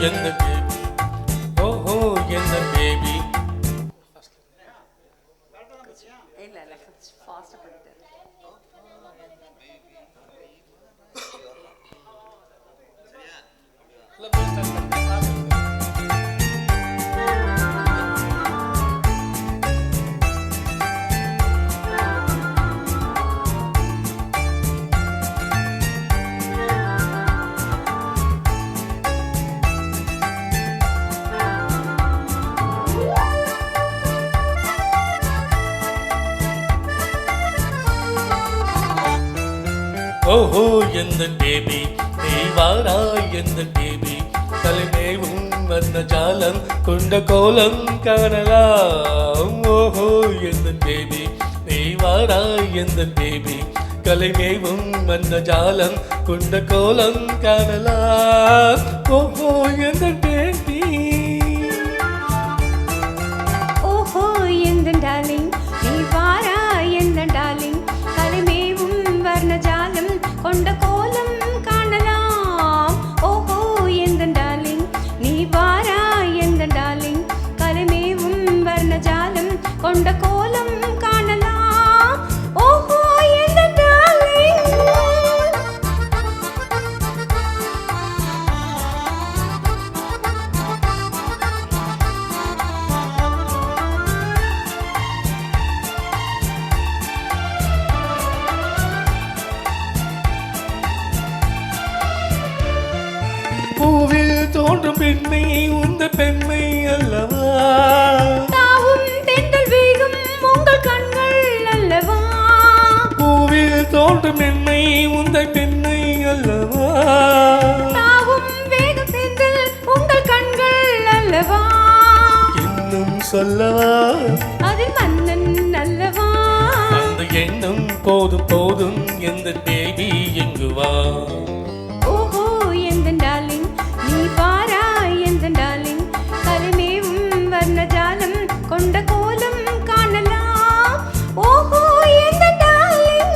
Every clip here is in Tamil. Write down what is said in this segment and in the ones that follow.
எந்த பேபி ஓஹோ எந்த பேபி இல்ல இல்ல ஃபாஸ்டா பண்ணிட்டேன். ஓஹோ எந்த பேபி நீ வாராய் எந்த பேபி தலைமேவும் வந்த ஜாலம் கொண்ட கோலம் காணலாம். ஓஹோ எந்த பேபி நீ வாராய் எந்த பேபி கலைமேவும் வந்த ஜாலம் கொண்ட கோலம் காணலாம். ஓஹோ எந்த பேபி ஓஹோ எந்த டார்லிங் நீ வாராய் எந்த டார்லிங் கலைமேவும் வர்ண ஜாலம் கொண்ட கோலம் காணலாம். ஓஹோ எந்த டார்லிங் நீ வாராய் எந்த டார்லிங் கலைமேவும் வர்ண ஜாலம் கொண்ட கோலம் காணலாம். ஓஹோ எந்த டார்லிங் பூவில் தோன்றும் பெண்மை உந்த பெண்மை அல்லவா தாவும் தென்றல் வேகும் உங்கள் கண்கள் அல்லவா பூவில் தோன்றும் பெண்மை உந்த பெண்மை அல்லவா தாவும் வேகும் தென்றல் உங்கள் கண்கள் அல்லவா இன்னும் சொல்லவா அதில் மன்னன் அல்லவா அந்த எண்ணம் போதும் போதும் எந்த பேபி எங்கு வா. ஓஹோ எந்த டார்லிங் நீ வாராய் எந்த டார்லிங் கலைமேவும் வர்ண ஜாலம் கொண்ட கோலம் காணலாம். ஓஹோ எந்த டார்லிங்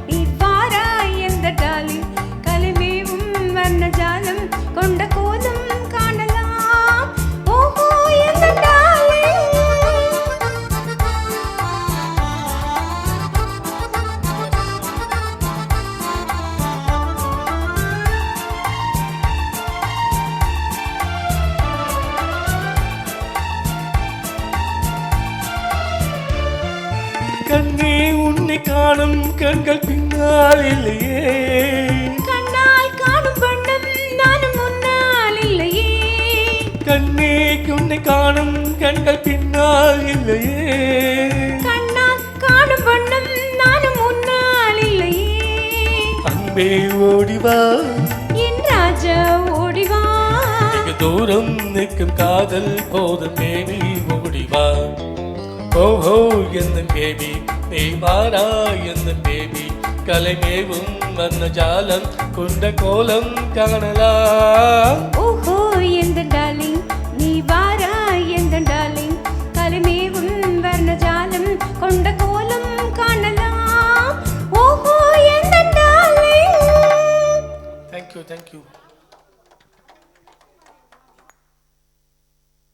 நீ வாராய் எந்த டார்லிங் கலைமேவும் வர்ண ஜாலம் கொண்ட கோலம் காணலாம். ஓஹோ எந்த டார்லிங் கண்ணே உன்னை காணும் கண்கள் பின்னால் இல்லையே கண்ணால் காணும் வண்ணம் நானும் முன்னால் இல்லையே கண்ணே உன்னை காணும் கண்கள் பின்னால் இல்லையே கண்ணால் காணும் வண்ணம் நானும் முன்னால் இல்லையே அன்பே ஓடிவா என் ராஜா ஓடிவா மிக தூரம் நிற்கும் காதல் போதும் பேபி ஓடிவா. ஓஹோ எந்த பேபி நீ வாரா எந்த பேபி கலைமேவும் வந்த ஜாலம் கொண்ட கோலம் காணலாம். ஓஹோ எந்த டார்லிங் நீ வாரா எந்த டார்லிங் கலைமேவும் வர்ண ஜாலம் கொண்ட கோலம் காணலாம். ஓஹோ எந்த டார்லிங் தேங்க்யூ தேங்க்யூ.